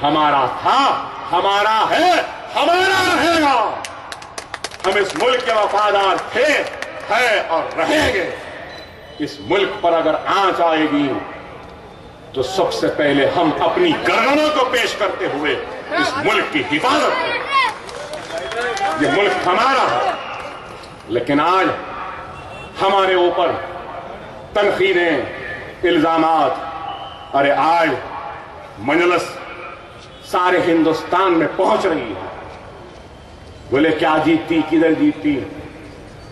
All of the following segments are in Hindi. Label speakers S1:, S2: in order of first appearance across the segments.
S1: हमारा था, हमारा है, हमारा रहेगा। हम इस मुल्क के वफादार थे, है और रहेंगे। इस मुल्क पर अगर आंच आएगी तो सबसे पहले हम अपनी गर्दनों को पेश करते हुए इस मुल्क की हिफाजत करें। ये मुल्क हमारा है, लेकिन आज हमारे ऊपर तनकीदें, इल्जामात। अरे आज मजलिस सारे हिंदुस्तान में पहुंच रही है। बोले क्या जीतती, किधर जीतती?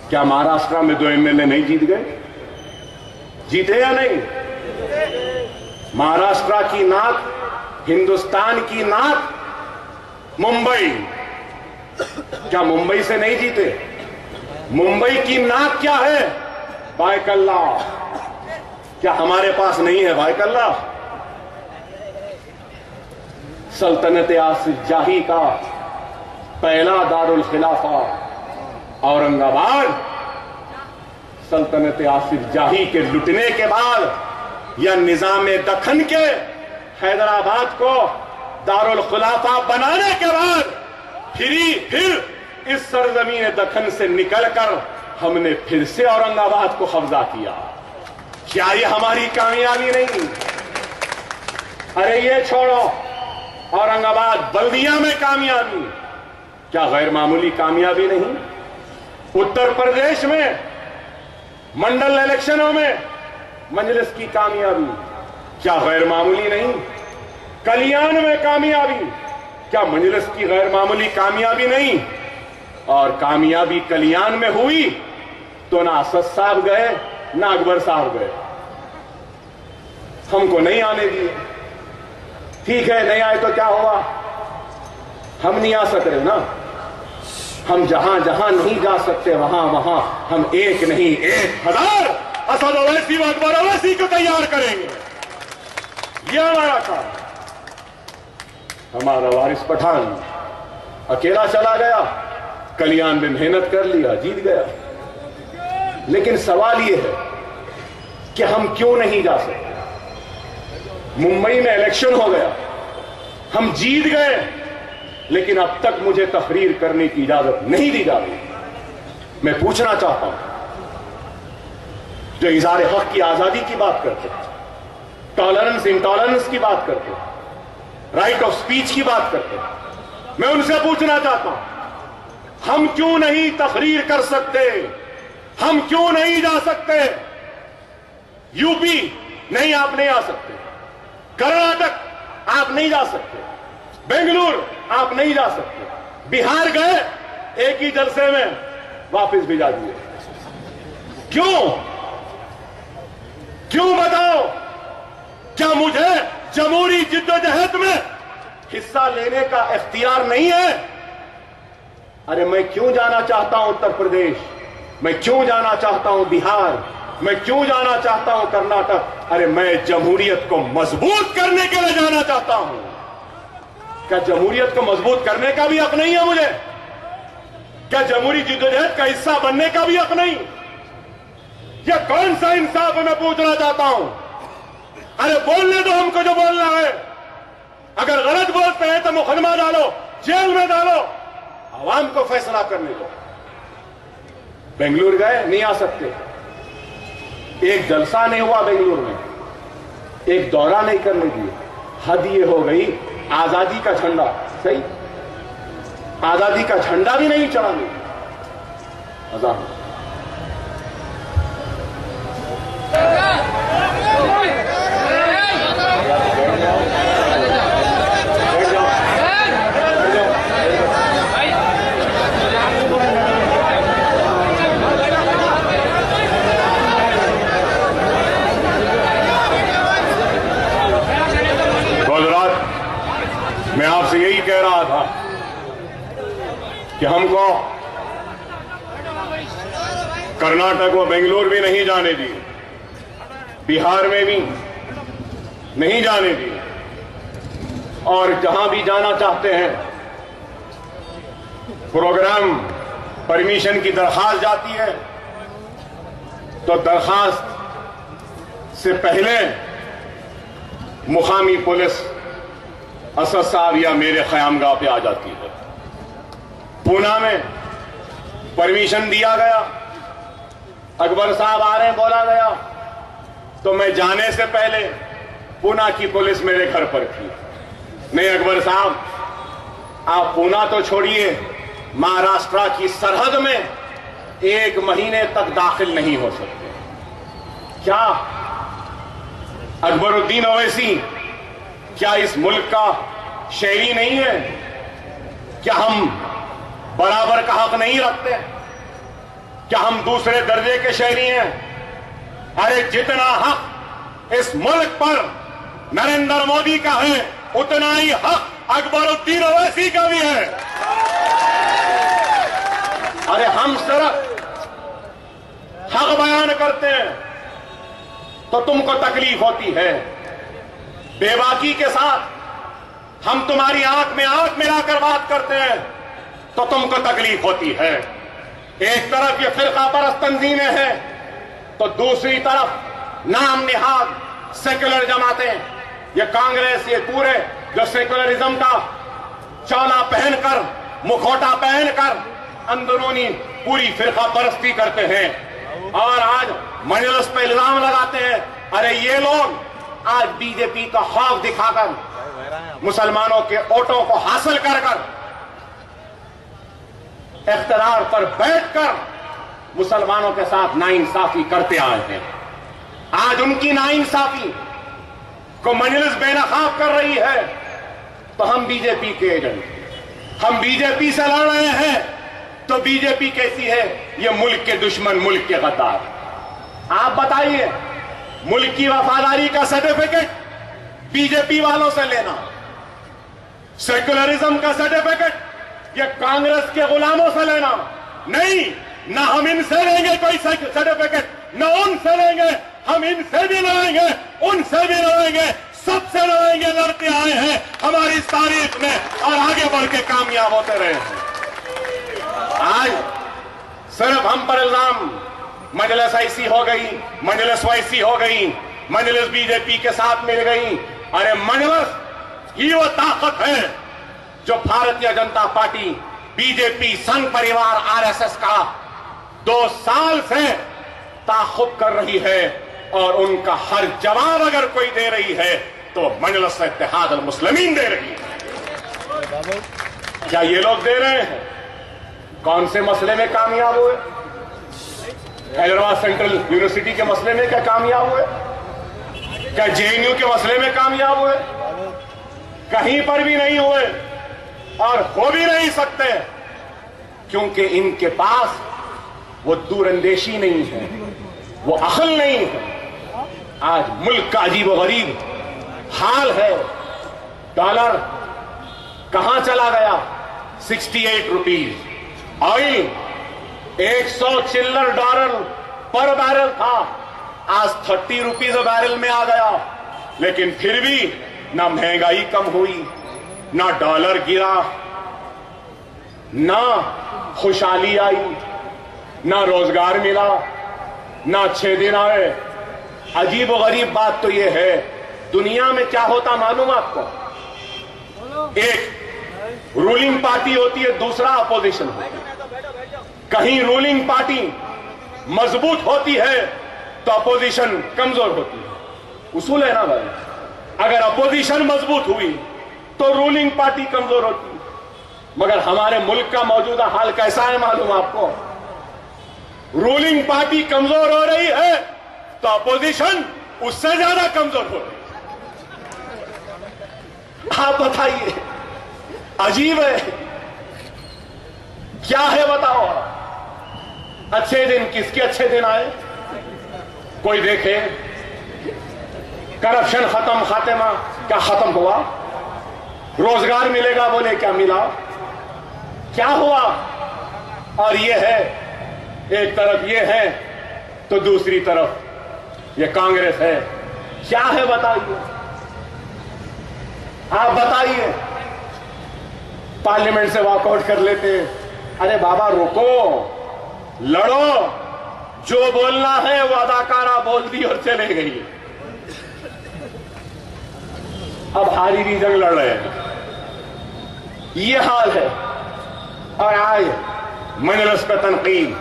S1: क्या महाराष्ट्र में 2 MLA नहीं जीत गए? जीते या नहीं? महाराष्ट्र की नाक, हिंदुस्तान की नाक मुंबई। क्या मुंबई से नहीं जीते? मुंबई की नाक क्या है? बायकल्ला। क्या हमारे पास नहीं है बायकल्ला? सल्तनत आसिफ जाही का पहला दारुल खिलाफा औरंगाबाद। सल्तनत आसिफ जाही के लुटने के बाद या निजाम दखन के हैदराबाद को दारुल खिलाफा बनाने के बाद फिर इस सरजमीन दखन से निकलकर हमने फिर से औरंगाबाद को कब्जा किया। क्या ये हमारी कामयाबी नहीं? अरे ये छोड़ो, औरंगाबाद बल्दिया में कामयाबी, क्या गैर मामूली कामयाबी नहीं? उत्तर प्रदेश में मंडल इलेक्शनों में मजलिस की कामयाबी, क्या गैर मामूली नहीं? कल्याण में कामयाबी, क्या मजलिस की गैर मामूली कामयाबी नहीं? और कामयाबी कल्याण में हुई तो ना असद साहब गए, ना अकबर साहब गए, हमको नहीं आने दिए। ठीक है, नहीं आए तो क्या हुआ? हम नहीं आ सक रहे ना। हम जहां जहां नहीं जा सकते वहां वहां हम एक नहीं 1000 असद ओवैसी व अकबर ओवैसी को तैयार करेंगे। यह हमारा काम। हमारा वारिस पठान अकेला चला गया, कल्याण में मेहनत कर लिया, जीत गया। लेकिन सवाल यह है कि हम क्यों नहीं जा सकते? मुंबई में इलेक्शन हो गया, हम जीत गए, लेकिन अब तक मुझे तकरीर करने की इजाजत नहीं दी जा रही। मैं पूछना चाहता हूं, जो इज़हार हक की आजादी की बात करते, टॉलरेंस इंटॉलरेंस की बात करते, राइट ऑफ स्पीच की बात करते, मैं उनसे पूछना चाहता हूं, हम क्यों नहीं तकरीर कर सकते? हम क्यों नहीं जा सकते? यूपी नहीं, आप नहीं आ सकते। कर्नाटक आप नहीं जा सकते। बेंगलुरु आप नहीं जा सकते। बिहार गए, एक ही जलसे में वापस भिजा दिए। क्यों? क्यों बताओ? क्या मुझे जमहूरी जिद्दोजहद में हिस्सा लेने का इख्तियार नहीं है? अरे मैं क्यों जाना चाहता हूं उत्तर प्रदेश, मैं क्यों जाना चाहता हूं बिहार, मैं क्यों जाना चाहता हूं कर्नाटक? अरे मैं जमहूरियत को मजबूत करने के लिए जाना चाहता हूं। क्या जमहूरियत को मजबूत करने का भी हक नहीं है मुझे? क्या जमहूरी जिद्दोजहद का हिस्सा बनने का भी हक नहीं? यह कौन सा इंसाफ है, मैं पूछना चाहता हूं। अरे बोलने दो हमको जो बोलना है। अगर गलत बोलते हैं तो मुकदमा डालो, जेल में डालो, आवाम को फैसला करने दो। बेंगलुरु गए, नहीं आ सकते। एक जलसा नहीं हुआ बेंगलुरु में, एक दौरा नहीं करने दिए। हद ये हो गई, आजादी का झंडा, सही, आजादी का झंडा भी नहीं चढ़ाने। आजाद मैं आपसे यही कह रहा था कि हमको कर्नाटक व बेंगलुरु भी नहीं जाने दिए, बिहार में भी नहीं जाने दिए, और जहां भी जाना चाहते हैं प्रोग्राम परमिशन की दरखास्त जाती है तो दरखास्त से पहले मुकामी पुलिस असद साहब या मेरे ख़यामगाह पे आ जाती है। पूना में परमिशन दिया गया, अकबर साहब आ रहे हैं बोला गया, तो मैं जाने से पहले पूना की पुलिस मेरे घर पर थी। नहीं अकबर साहब, आप पूना तो छोड़िए, महाराष्ट्र की सरहद में 1 महीने तक दाखिल नहीं हो सकते। क्या अकबरुद्दीन ओवैसी क्या इस मुल्क का शहरी नहीं है? क्या हम बराबर का हक नहीं रखते? क्या हम दूसरे दर्जे के शहरी हैं? अरे जितना हक इस मुल्क पर नरेंद्र मोदी का है, उतना ही हक अकबरुद्दीन ओवैसी का भी है। अरे हम सिर्फ हक बयान करते हैं तो तुमको तकलीफ होती है, बेबाकी के साथ हम तुम्हारी आंख में आंख मिलाकर बात करते हैं तो तुमको तकलीफ होती है। एक तरफ ये फिरका परस्त तंजीमें हैं तो दूसरी तरफ नाम निहाद सेक्युलर जमातें, ये कांग्रेस, ये पूरे जो सेक्युलरिज्म का चौला पहनकर, मुखौटा पहनकर अंदरूनी पूरी फिरका परस्ती करते हैं और आज मजलिस पे इल्जाम लगाते हैं। अरे ये लोग आज बीजेपी का खौफ दिखाकर मुसलमानों के वोटों को हासिल कर इख्तियार पर बैठकर मुसलमानों के साथ नाइंसाफी करते आए हैं। आज उनकी नाइंसाफी को मजलिस बेनकाब कर रही है तो हम बीजेपी के एजेंट, हम बीजेपी से लड़ रहे हैं तो बीजेपी कैसी है? ये मुल्क के दुश्मन, मुल्क के गद्दार। आप बताइए, मुल्क की वफादारी का सर्टिफिकेट बीजेपी वालों से लेना, सेक्युलरिज्म का सर्टिफिकेट ये कांग्रेस के गुलामों से लेना नहीं। ना हम इनसे लेंगे कोई सर्टिफिकेट, ना उनसे लेंगे, हम इनसे भी लड़ेंगे, उनसे भी लड़ेंगे, सबसे लड़ेंगे, लड़ते आए हैं हमारी तारीख में और आगे बढ़ के कामयाब होते रहे हैं। आज सिर्फ हम पर इल्जाम, मजलिस ऐसी हो गई, मजलिस वैसी हो गई, मजलिस बीजेपी के साथ मिल गई। अरे मजलिस ही वो ताकत है जो भारतीय जनता पार्टी, बीजेपी, संघ परिवार, आरएसएस का 2 साल से ताक़ुब कर रही है और उनका हर जवाब अगर कोई दे रही है तो मजलिस इत्तेहाद अल मुस्लिमीन दे रही है। क्या ये लोग दे रहे हैं? कौन से मसले में कामयाब हुए? हैदराबाद सेंट्रल यूनिवर्सिटी के मसले में क्या कामयाब हुए? क्या जेएनयू के मसले में कामयाब हुए? कहीं पर भी नहीं हुए और हो भी नहीं सकते, क्योंकि इनके पास वो दूरंदेशी नहीं है, वो अक्ल नहीं है। आज मुल्क का अजीब गरीब हाल है। डॉलर कहां चला गया? 68 रुपीज। ऑयल 100 चिल्लर डॉलर पर बैरल था, आज 30 रुपीज बैरल में आ गया। लेकिन फिर भी ना महंगाई कम हुई, ना डॉलर गिरा, ना खुशहाली आई, ना रोजगार मिला, ना अच्छे दिन आए। अजीब व गरीब बात तो यह है, दुनिया में क्या होता मालूम आपको? एक रूलिंग पार्टी होती है, दूसरा अपोजिशन होती है। कहीं रूलिंग पार्टी मजबूत होती है तो अपोजिशन कमजोर होती है। उसूल है ना भाई, अगर अपोजिशन मजबूत हुई तो रूलिंग पार्टी कमजोर होती है। मगर हमारे मुल्क का मौजूदा हाल कैसा है मालूम आपको? रूलिंग पार्टी कमजोर हो रही है तो अपोजिशन उससे ज्यादा कमजोर हो रही है। आप बताइए, अजीब है, क्या है बताओ? अच्छे दिन, किसके अच्छे दिन आए? कोई देखे करप्शन खत्म, खातेमा क्या खत्म हुआ? रोजगार मिलेगा बोले, क्या मिला? क्या हुआ? और ये है, एक तरफ ये है तो दूसरी तरफ ये कांग्रेस है। क्या है बताइए? आप बताइए। पार्लियामेंट से वॉकआउट कर लेते हैं। अरे बाबा रुको, लड़ो, जो बोलना है वो अदाकारा बोल दी और चले गई। अब हारी जंग लड़ रहे हैं। ये हाल है। और आज मजलिस पे तनकीद,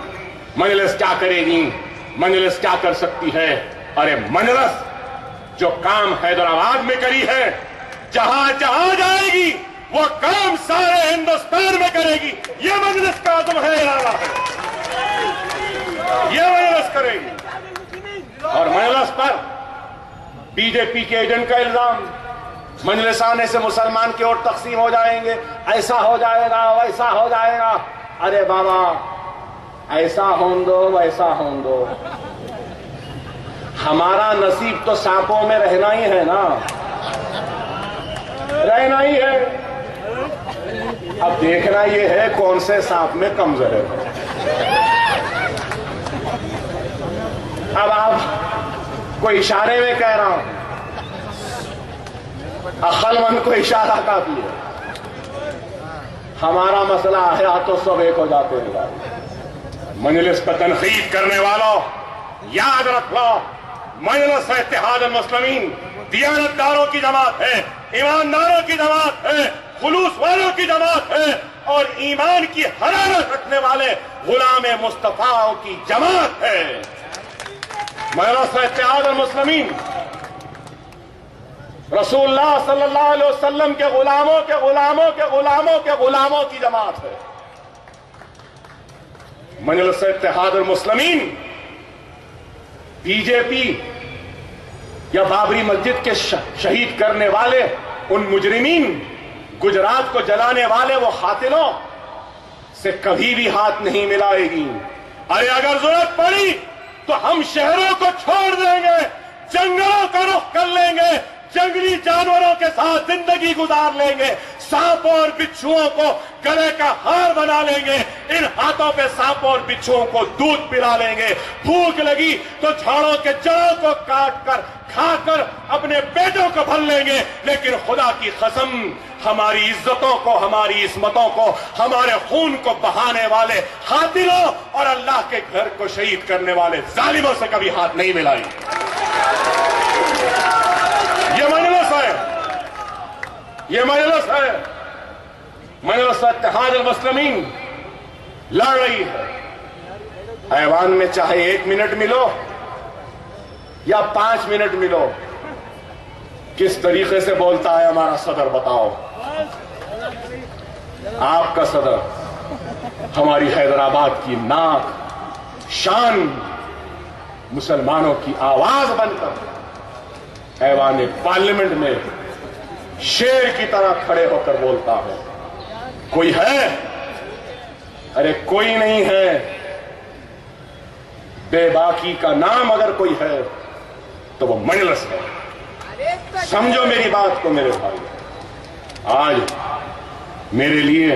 S1: मजलिस क्या करेगी, मजलिस क्या कर सकती है? अरे मजलिस जो काम हैदराबाद में करी है, जहां जहां जाएगी वो काम सारे हिंदुस्तान में करेगी। ये मजलिस का आज़म है, इरादा है, ये मजलिस करेगी। और मजलिस पर बीजेपी के एजेंट का इल्जाम, मजलिस आने से मुसलमान की ओर तकसीम हो जाएंगे, ऐसा हो जाएगा, वैसा हो जाएगा। अरे बाबा, ऐसा होन दो, वैसा होन दो, हमारा नसीब तो सांपों में रहना ही है ना, रहना ही है। अब देखना ये है कौन से सांप में कम जहर है। अब आप कोई इशारे में कह रहा हूं, अक्लमंद को इशारा काफी है। हमारा मसला है तो सब एक हो जाते हैं। मजलिस पर तनकीद करने वालों, याद रख लो, मजलिस इत्तेहाद मुस्लिमीन दियानतदारों की जमात है, ईमानदारों की जमात है, खुलूस वालों की जमात है और ईमान की हरारत रखने वाले गुलाम मुस्तफाओं की जमात है। मजलिस इत्तेहाद मुस्लिमीन रसूलुल्लाह सल्लल्लाहु अलैहि वसल्लम के गुलामों के गुलामों के गुलामों के गुलामों की जमात है। मजलिस इत्तेहाद मुस्लिमीन बीजेपी या बाबरी मस्जिद के शहीद करने वाले उन मुजरिमीन, गुजरात को जलाने वाले वो कातिलों से कभी भी हाथ नहीं मिलाएगी। अरे अगर जरूरत पड़ी तो हम शहरों को छोड़ देंगे, जंगलों का रुख कर लेंगे, जंगली जानवरों के साथ जिंदगी गुजार लेंगे, सांपों और बिच्छुओं को गले का हार बना लेंगे, इन हाथों पे सांपों और बिच्छुओं को दूध पिला लेंगे। भूख लगी तो झाड़ों के जड़ों को काट कर खाकर अपने पेटों को भर लेंगे, लेकिन खुदा की कसम, हमारी इज्जतों को, हमारी इस्मतों को, हमारे खून को बहाने वाले कातिलों और अल्लाह के घर को शहीद करने वाले जालिमों से कभी हाथ नहीं मिलाएंगे। ये मजलिस है, ये मजलिस है, मजलिस इत्तेहाद मुस्लिमीन लड़ रही है। ऐवान में चाहे 1 मिनट मिलो या 5 मिनट मिलो, किस तरीके से बोलता है हमारा सदर बताओ। आपका सदर हमारी हैदराबाद की नाक, शान, मुसलमानों की आवाज बनकर ऐवान पार्लियामेंट में शेर की तरह खड़े होकर बोलता है। कोई है? अरे कोई नहीं है। बेबाकी का नाम अगर कोई है तो वो मजलिस है। समझो मेरी बात को मेरे भाई। आज मेरे लिए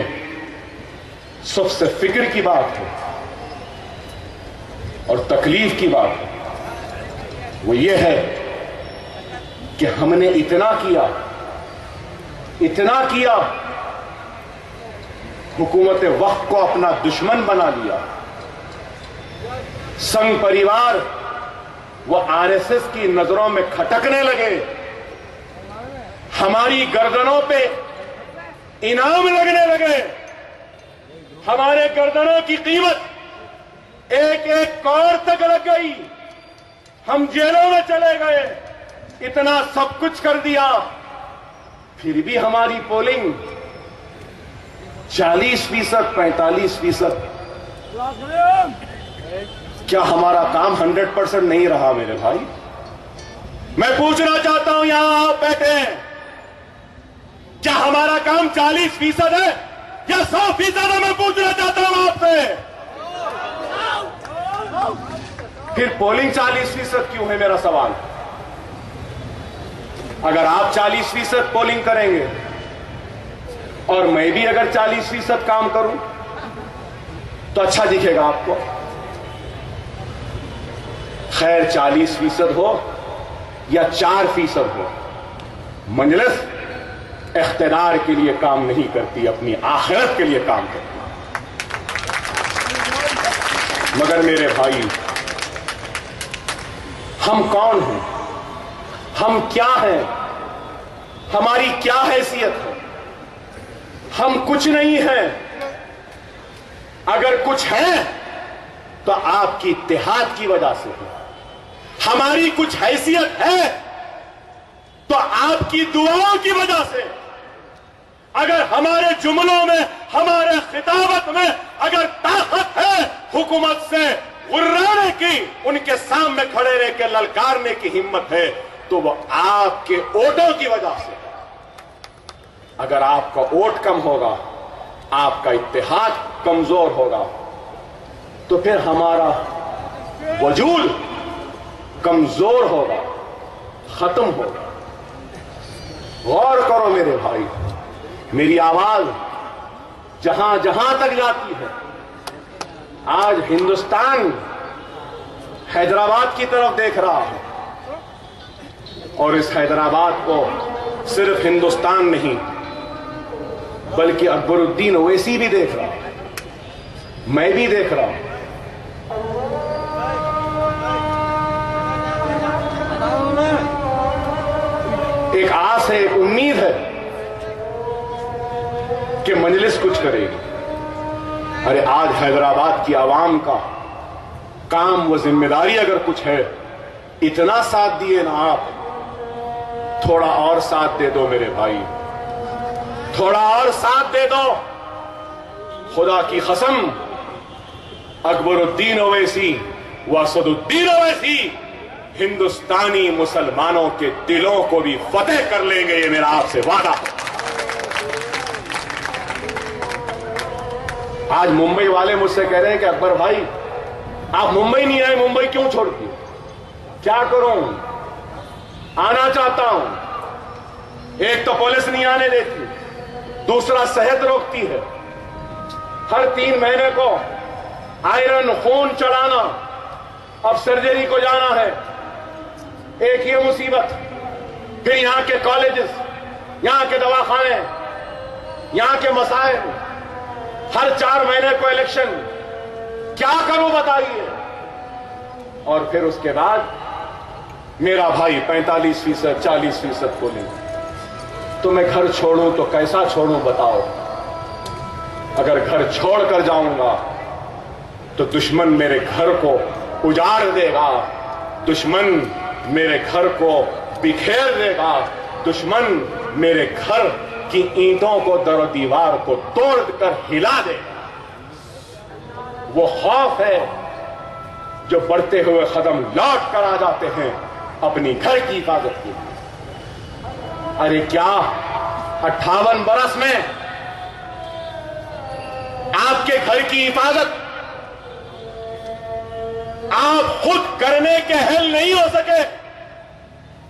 S1: सबसे फिक्र की बात है और तकलीफ की बात है, वो ये है कि हमने इतना किया, हुकूमत वक्त को अपना दुश्मन बना लिया। संघ परिवार वो आरएसएस की नजरों में खटकने लगे, हमारी गर्दनों पे इनाम लगने लगे, हमारे गर्दनों की कीमत एक एक कौर तक लग गई, हम जेलों में चले गए। इतना सब कुछ कर दिया, फिर भी हमारी पोलिंग 40%, 45%। क्या हमारा काम 100% नहीं रहा मेरे भाई? मैं पूछना चाहता हूं, यहां आप बैठे हैं, क्या हमारा काम 40% है या 100% है? मैं पूछना चाहता हूं आपसे। फिर पोलिंग 40% क्यों है, मेरा सवाल। अगर आप 40% पोलिंग करेंगे और मैं भी अगर 40% काम करूं तो अच्छा दिखेगा आपको। खैर 40% हो या 4% हो, मजलिस इख्तिदार के लिए काम नहीं करती, अपनी आखिरत के लिए काम करती। मगर मेरे भाई, हम कौन हैं, हम क्या हैं? हमारी क्या हैसियत है? हम कुछ नहीं हैं। अगर कुछ है तो आपकी इत्तेहाद की वजह से है। हमारी कुछ हैसियत है तो आपकी दुआओं की वजह से। अगर हमारे जुमलों में, हमारे खिताबत में अगर ताकत है हुकूमत से गुर्राने की, उनके सामने खड़े रह के ललकारने की हिम्मत है, तो वो आपके वोटों की वजह से। अगर आपका वोट कम होगा, आपका इत्तेहाद कमजोर होगा, तो फिर हमारा वजूद कमजोर होगा, खत्म होगा। गौर करो मेरे भाई, मेरी आवाज जहां जहां तक जाती है। आज हिंदुस्तान हैदराबाद की तरफ देख रहा है, और इस हैदराबाद को सिर्फ हिंदुस्तान नहीं बल्कि अकबरुद्दीन ओवैसी भी देख रहा है, मैं भी देख रहा हूं। एक आस है, एक उम्मीद है कि मजलिस कुछ करेगी। अरे आज हैदराबाद की आवाम का काम व जिम्मेदारी अगर कुछ है, इतना साथ दिए ना आप, थोड़ा और साथ दे दो मेरे भाई, थोड़ा और साथ दे दो। खुदा की कसम, अकबरुद्दीन ओवैसी व असदुद्दीन ओवैसी हिंदुस्तानी मुसलमानों के दिलों को भी फतेह कर लेंगे, ये मेरा आपसे वादा है। आज मुंबई वाले मुझसे कह रहे हैं कि अकबर भाई आप मुंबई नहीं आए, मुंबई क्यों छोड़ दिए? क्या करूं, आना चाहता हूं। एक तो पुलिस नहीं आने देती, दूसरा सेहत रोकती है। हर 3 महीने को आयरन खून चढ़ाना, अब सर्जरी को जाना है, एक ही मुसीबत। फिर यहां के कॉलेजेस, यहां के दवाखाने, यहां के मसाइल, हर 4 महीने को इलेक्शन। क्या करूं बताइए? और फिर उसके बाद मेरा भाई 45%, 40% बोले, तो मैं घर छोड़ूं तो कैसा छोड़ूं बताओ? अगर घर छोड़कर जाऊंगा तो दुश्मन मेरे घर को उजाड़ देगा, दुश्मन मेरे घर को बिखेर देगा, दुश्मन मेरे घर की ईंटों को, दर दीवार को तोड़कर हिला देगा। वो खौफ है जो बढ़ते हुए कदम लौट कर आ जाते हैं अपनी घर की हिफाजत के लिए। अरे क्या 58 बरस में आपके घर की हिफाजत आप खुद करने के अहल नहीं हो सके?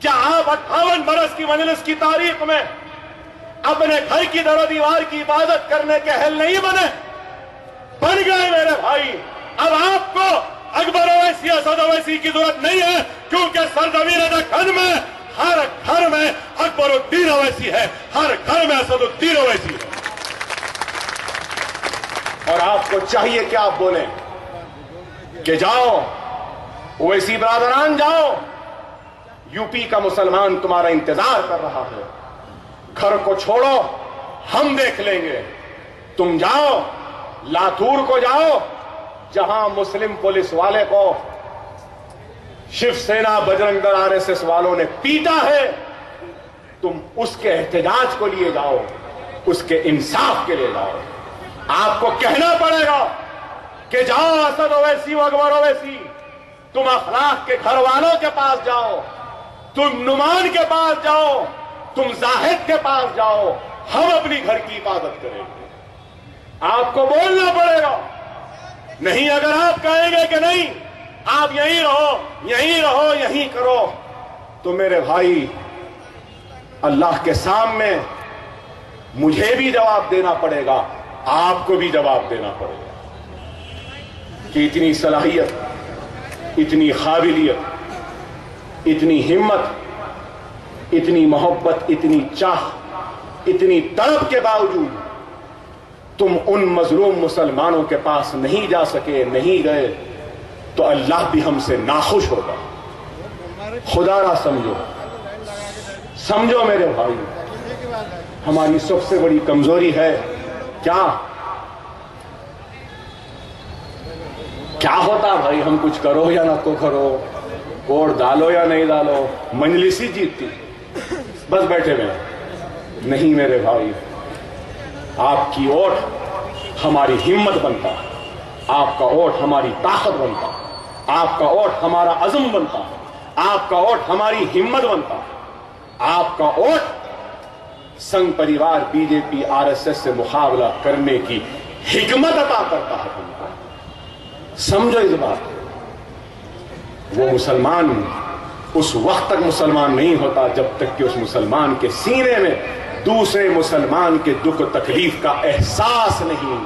S1: क्या आप 58 बरस की मजलिस की तारीख में अपने घर की दरो दीवार की हिफाजत करने के अहल नहीं बने? बन गए मेरे भाई। अब आपको अकबर ओवैसी, असद ओवैसी की जरूरत नहीं है, क्योंकि सरजमीन दक्कन में हर घर में अकबरुद्दीन ओवैसी है, हर घर में असदुद्दीन ओवैसी है। और आपको चाहिए कि आप बोलें कि जाओ ओवैसी बरादरान, जाओ, यूपी का मुसलमान तुम्हारा इंतजार कर रहा है, घर को छोड़ो, हम देख लेंगे। तुम जाओ लातूर को, जाओ जहां मुस्लिम पुलिस वाले को शिवसेना, बजरंग दल, आरएसएस वालों ने पीटा है, तुम उसके एहतजाज को लिए जाओ, उसके इंसाफ के लिए जाओ। आपको कहना पड़ेगा कि जाओ असद ओवैसी, अकबर ओवैसी, तुम अखलाक के घर वालों के पास जाओ, तुम नुमान के पास जाओ, तुम जाहिद के पास जाओ, हम अपनी घर की हिफाजत करेंगे। आपको बोलना पड़ेगा। नहीं, अगर आप कहेंगे कि नहीं आप यहीं रहो, यहीं रहो, यहीं करो, तो मेरे भाई अल्लाह के सामने मुझे भी जवाब देना पड़ेगा, आपको भी जवाब देना पड़ेगा कि इतनी सलाहियत, इतनी काबिलियत, इतनी हिम्मत, इतनी मोहब्बत, इतनी चाह, इतनी तड़प के बावजूद तुम उन मजलूम मुसलमानों के पास नहीं जा सके, नहीं गए, तो अल्लाह भी हमसे नाखुश होगा। खुदा ना समझो, समझो मेरे भाई, हमारी सबसे बड़ी कमजोरी है। क्या क्या होता भाई, हम कुछ करो या ना को करो, वोट डालो या नहीं डालो, मजलिस ही जीतती, बस बैठे हुए। नहीं मेरे भाई, आपकी वोट हमारी हिम्मत बनता, आपका वोट हमारी ताकत बनता, आपका वोट हमारा अज़्म बनता, आपका वोट हमारी हिम्मत बनता, आपका वोट संघ परिवार बीजेपी आरएसएस से मुकाबला करने की हिकमत अता करता है हमको। समझो इस बात। वो मुसलमान उस वक्त तक मुसलमान नहीं होता जब तक कि उस मुसलमान के सीने में दूसरे मुसलमान के दुख तकलीफ का एहसास नहीं।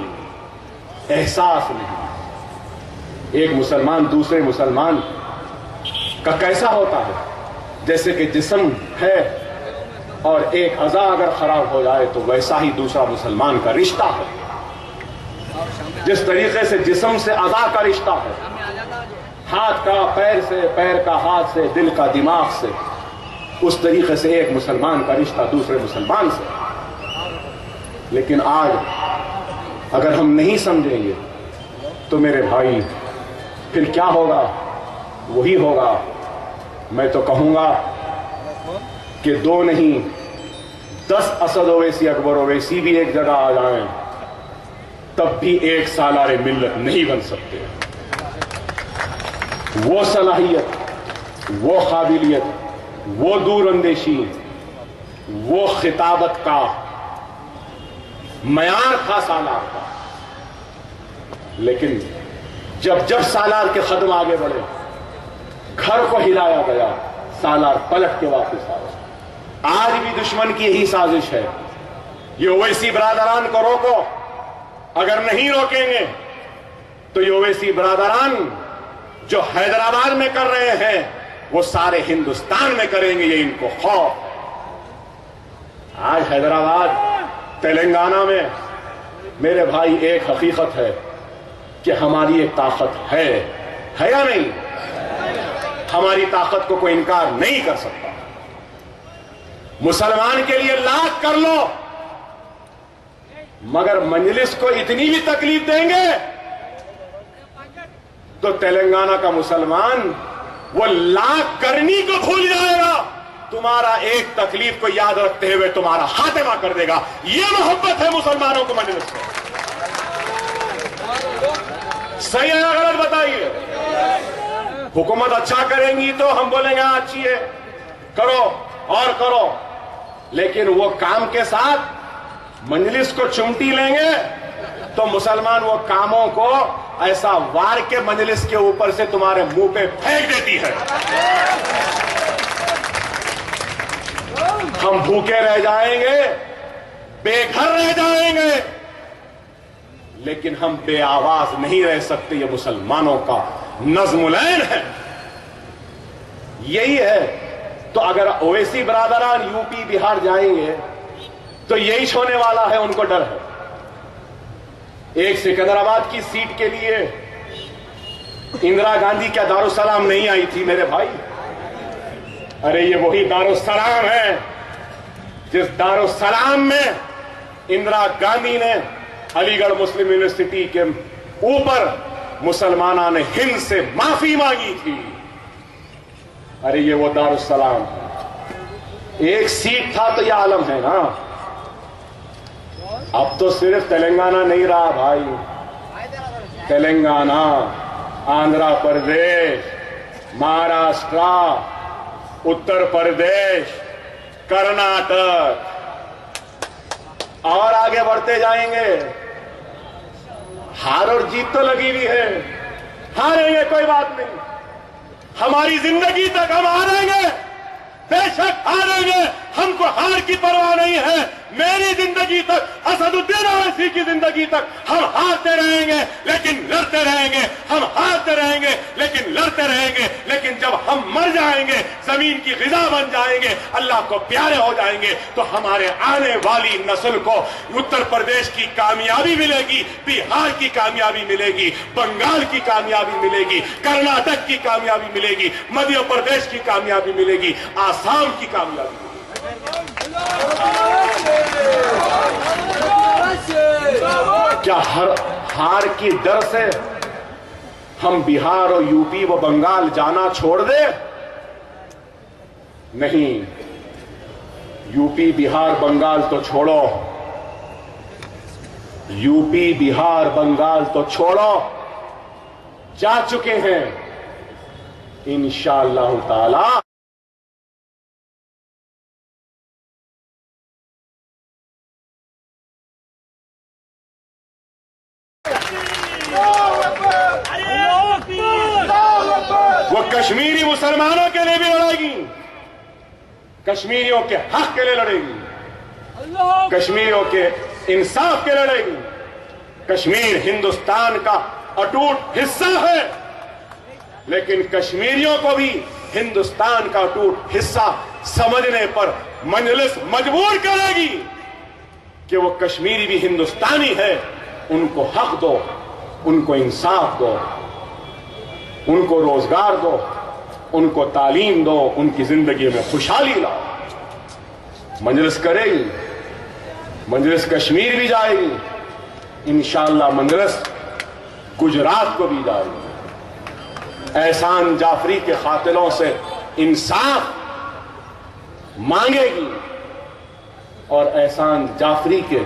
S1: एक मुसलमान दूसरे मुसलमान का कैसा होता है, जैसे कि जिस्म है और एक अज़ा अगर खराब हो जाए तो वैसा ही दूसरा मुसलमान का रिश्ता है। जिस तरीके से जिस्म से अज़ा का रिश्ता है, हाथ का पैर से, पैर का हाथ से, दिल का दिमाग से, उस तरीके से एक मुसलमान का रिश्ता दूसरे मुसलमान से। लेकिन आज अगर हम नहीं समझेंगे तो मेरे भाई फिर क्या होगा? वही होगा, मैं तो कहूंगा कि 2 नहीं 10 असद ओवैसी अकबर ओवैसी भी एक जगह आ जाएं तब भी एक सालारे मिल्लत नहीं बन सकते। वो सलाहियत, वो काबिलियत, वो दूरअंदेशी, वो खिताबत का मयार था सालार का। लेकिन जब जब सालार के कदम आगे बढ़े, घर को हिलाया गया, सालार पलट के वापस आया। आज भी दुश्मन की यही साजिश है, ये ओवैसी बरादरान को रोको, अगर नहीं रोकेंगे तो ये ओवैसी बरादरान जो हैदराबाद में कर रहे हैं वो सारे हिंदुस्तान में करेंगे, ये इनको खौफ। आज हैदराबाद, तेलंगाना में मेरे भाई एक हकीकत है कि हमारी एक ताकत है या नहीं? हमारी ताकत को कोई इनकार नहीं कर सकता। मुसलमान के लिए लाख कर लो, मगर मजलिस को इतनी भी तकलीफ देंगे तो तेलंगाना का मुसलमान वो लाख करनी को भूल जाएगा, तुम्हारा एक तकलीफ को याद रखते हुए तुम्हारा खात्मा कर देगा। ये मोहब्बत है मुसलमानों को मजलिस से। सही है या गलत बताइए? हुकूमत अच्छा करेंगी तो हम बोलेंगे हाँ अच्छी है, करो और करो, लेकिन वो काम के साथ मजलिस को चुमटी लेंगे तो मुसलमान वो कामों को ऐसा वार के मजलिस के ऊपर से तुम्हारे मुंह पे फेंक देती है। हम भूखे रह जाएंगे, बेघर रह जाएंगे, लेकिन हम बेआवाज नहीं रह सकते। ये मुसलमानों का नज़्मुलैन है, यही है। तो अगर ओवैसी बरादरान यूपी बिहार जाएंगे तो यही होने वाला है, उनको डर है। एक सिकंदराबाद की सीट के लिए इंदिरा गांधी क्या दारुसलाम नहीं आई थी मेरे भाई? अरे ये वही दारुसलाम है जिस दारुसलाम में इंदिरा गांधी ने अलीगढ़ मुस्लिम यूनिवर्सिटी के ऊपर मुसलमाना ने हिंद से माफी मांगी थी। अरे ये वो दारुसलाम है। एक सीट था तो यह आलम है ना। अब तो सिर्फ तेलंगाना नहीं रहा भाई, तेलंगाना, आंध्र प्रदेश, महाराष्ट्र, उत्तर प्रदेश, कर्नाटक और आगे बढ़ते जाएंगे। हार और जीत तो लगी हुई है, हारेंगे कोई बात नहीं, हमारी जिंदगी तक हम हारेंगे, बेशक हारेंगे, हमको हार की परवाह नहीं है। मेरी जिंदगी तक, असदुद्दीन ओवैसी की जिंदगी तक हम हारते रहेंगे लेकिन लड़ते रहेंगे, हम हारते रहेंगे लेकिन लड़ते रहेंगे। लेकिन जब हम मर जाएंगे, जमीन की ग़िज़ा बन जाएंगे, अल्लाह को प्यारे हो जाएंगे, तो हमारे आने वाली नस्ल को उत्तर प्रदेश की कामयाबी मिलेगी, बिहार की कामयाबी मिलेगी, बंगाल की कामयाबी मिलेगी, कर्नाटक की कामयाबी मिलेगी, मध्य प्रदेश की कामयाबी मिलेगी, आसाम की कामयाबी मिलेगी। क्या हार की डर से हम बिहार और यूपी व बंगाल जाना छोड़ दे? नहीं, यूपी बिहार बंगाल तो छोड़ो, यूपी बिहार बंगाल तो छोड़ो, जा चुके हैं इंशाअल्लाह ताला। वो कश्मीरी मुसलमानों के लिए भी लड़ेगी, कश्मीरियों के हक के लिए लड़ेगी, कश्मीरियों के इंसाफ के लिए लड़ेगी। कश्मीर हिंदुस्तान का अटूट हिस्सा है, लेकिन कश्मीरियों को भी हिंदुस्तान का अटूट हिस्सा समझने पर मजलिस मजबूर करेगी कि वो कश्मीरी भी हिंदुस्तानी है। उनको हक दो, उनको इंसाफ दो, उनको रोजगार दो, उनको तालीम दो, उनकी जिंदगी में खुशहाली लाओ। मजलिस करेगी, मजलिस कश्मीर भी जाएगी, इंशाअल्लाह मजलिस गुजरात को भी जाएगी। एहसान जाफरी के कातिलों से इंसाफ मांगेगी और एहसान जाफरी के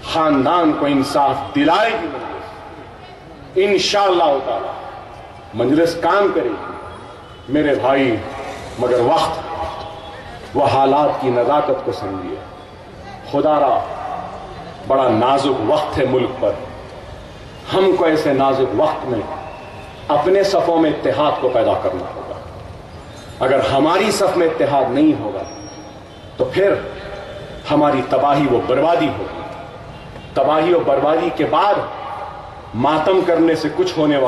S1: खानदान को इंसाफ दिलाएगी मजलिस, इंशाअल्लाह ताला मजलिस काम करेगी। मेरे भाई, मगर वक्त व हालात की नजाकत को समझिए। खुदारा बड़ा नाजुक वक्त है मुल्क पर। हमको ऐसे नाजुक वक्त में अपने सफ़ों में इत्तेहाद को पैदा करना होगा। अगर हमारी सफ़ में इत्तेहाद नहीं होगा तो फिर हमारी तबाही व बर्बादी होगी। तबाही और बर्बादी के बाद मातम करने से कुछ होने वाला